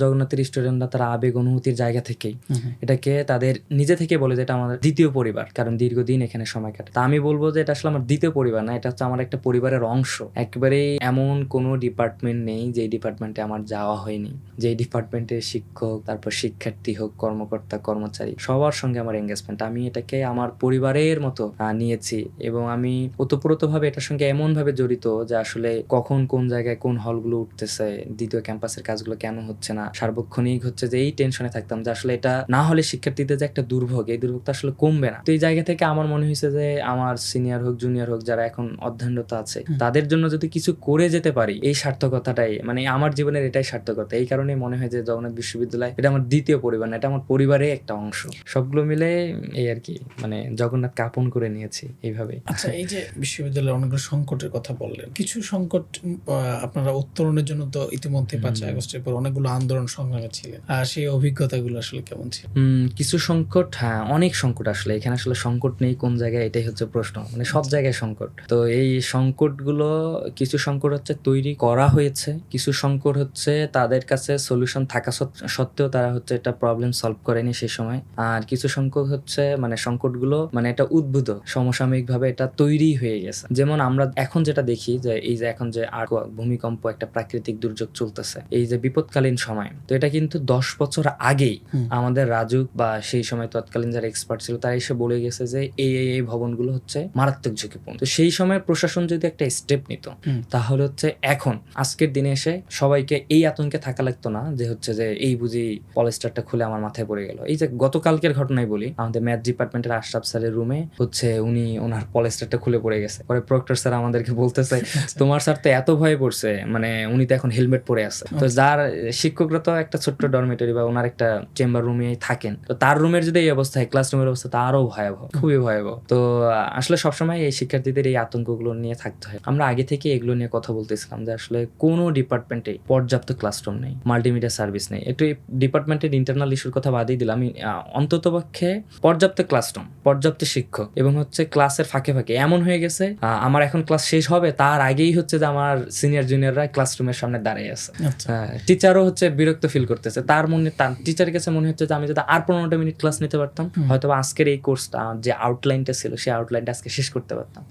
জগন্নাথের স্টুডেন্টরা তারা আবেগ অনুভূতির জায়গা থেকেই হুম। এটাকে তাদের নিজে থেকে বলে যে এটা আমাদের দ্বিতীয় পরিবার, কারণ দীর্ঘদিন এখানে সময় কাটে। তা আমি বলবো যে এটা আসলে আমার দ্বিতীয় পরিবার না, এটা হচ্ছে আমার একটা পরিবারের অংশ। একেবারেই এমন কোনো ডিপার্টমেন্ট নেই যে ডিপার্টমেন্টে আমার যাওয়া হয়নি, যে ডিপার্টমেন্টের শিক্ষক, তারপর শিক্ষার্থী হোক, কর্মকর্তা কর্মচারী, সবার সঙ্গে আমার এঙ্গেজমেন্ট। আমি এটাকে আমার পরিবারের মতো নিয়েছি এবং আমি ওতপ্রোতভাবে এটার সঙ্গে এমন ভাবে জড়িত যে আসলে কখন কোন জায়গায় কোন হলগুলো উঠতেছে, দ্বিতীয় ক্যাম্পাসের কাজগুলো কেন হচ্ছে না, সার্বক্ষণিক হচ্ছে যে এই টেনশনে থাকতাম যে আসলে এটা না হলে শিক্ষার্থীদের যে একটা দুর্ভোগ, এই দুর্ভোগটা আসলে কমবে না। তো এই জায়গা থেকে আমার মনে হয়েছে যে আমার সিনিয়র হোক জুনিয়র হোক যারা এখন অধ্যয়নরত আছে তাদের জন্য যদি কিছু করে যেতে পারি, এই সার্থকতাটাই মানে আমার জীবনের এটাই সার্থকতা। এই কারণে মনে হয় যে জগন্নাথ বিশ্ববিদ্যালয় এটা আমার দ্বিতীয় পরিবার না, এটা আমার পরিবারের একটা অংশ। সবগুলো মিলে এই আর কি, মানে জগন্নাথকে আপন করে নিয়েছি এইভাবে। আচ্ছা, এই যে বিশ্ববিদ্যালয়ের অনেকগুলো সংকটের কথা বললেন, কিছু সংকট আপনারা উত্তরণের জন্য তো ইতিমধ্যে 5ই আগস্টের পর অনেকগুলো আন্দোলন সংগ্রামে ছিলেন, আর সেই অভিজ্ঞতাগুলো আসলে কেমন ছিল? কিছু সংকট, হ্যাঁ অনেক সংকট। আসলে এখানে আসলে সংকট নেই কোন জায়গায়, এটাই হচ্ছে প্রশ্ন। মানে সব জায়গায় সংকট। তো এই সংকটগুলো, কিছু সংকট হচ্ছে তৈরি করা হয়েছে, কিছু সংকট হচ্ছে তাদের কাছে সলিউশন থাকা সত্ত্বেও তারা হচ্ছে এটা প্রবলেম সলভ করেনি সেই সময়। আর কিছু সংকট হচ্ছে মানে সংকটগুলো মানে এটা উদ্ভূত সমসাময়িক ভাবে এটা তৈরি হয়ে গেছে। যেমন আমরা এখন যেটা দেখি যে এই যে এখন যে ভূমিকম্প, একটা প্রাকৃতিক দুর্যোগ চলতেছে, এই যে বিপদকালীন সময়, তো এটা কিন্তু 10 বছর আগেই আমাদের রাজুক বা সেই সময় তৎকালীন যারা এক্সপার্ট ছিল তারা এসে বলে গেছে যে এই ভবনগুলো হচ্ছে মারাত্মক ঝুঁকিপূর্ণ। তো সেই সময় প্রশাসন যদি একটা স্টেপ নিত তাহলে হচ্ছে এখন আজকের দিনে এসে সবাইকে এই আতঙ্কে থাকা লাগতো না যে হচ্ছে যে এই বুঝি পলিস্টারটা খুলে আমার মাথায় পড়ে গেল। এই যে গতকালকের ঘটনায় বলি, আমাদের ম্যাথ ডিপার্টমেন্টের আশরাফ স্যারের রুমে হচ্ছে উনি ওনার পলিস্টারটা খুলে পড়ে গেছে। পরে প্রক্টর স্যার আমাদেরকে বলতেছে তোমার স্যার তো এত ভয়ে পড়ছে, মানে উনি তো এখন হেলমেট পরে আছে। তো যার শিক্ষকরা তো একটা ছোট্ট ডরমেটরি বা ওনার একটা চেম্বার রুমে থাকেন, তো তার রুমের যদি এই অবস্থা হয়, ক্লাসরুমের অবস্থা তো আরো ভয়াবহ, খুবই ভয়াবহ। তো আসলে সবসময় এই শিক্ষার্থীদের এই আতঙ্কগুলো নিয়ে থাকতে হয়। আমরা আগে থেকে এগুলো নিয়ে কথা বলতেছিলাম যে আসলে কোনো ডিপার্টমেন্টে পর্যাপ্ত ক্লাসরুম নেই, মাল্টিমিডিয়া সার্ভিস নেই। একটু ডিপার্টমেন্টের ইন্টারনাল ইস্যুর কথা বাদই দিলাম, আমি অন্তত পক্ষে পর্যাপ্ত ক্লাসরুম, পর্যাপ্ত শিক্ষক এবং হচ্ছে ক্লাসের ফাঁকে ফাঁকে এমন হয়ে গেছে আমার এখন ক্লাস শেষ হবে তার আগেই হচ্ছে যে আমার সিনিয়র জুনিয়ররা ক্লাসরুমের সামনে দাঁড়িয়ে আছে। টিচারও হচ্ছে বিরক্ত ফিল করতেছে, তার টিচারের কাছে মনে হচ্ছে যে আমি যদি আর 15টা মিনিট ক্লাস নিতে পারতাম হয়তো আজকের এই কোর্সটা যে আউটলাইনটা ছিল সেই আউটলাইনটা আজকে শেষ করতে পারতাম।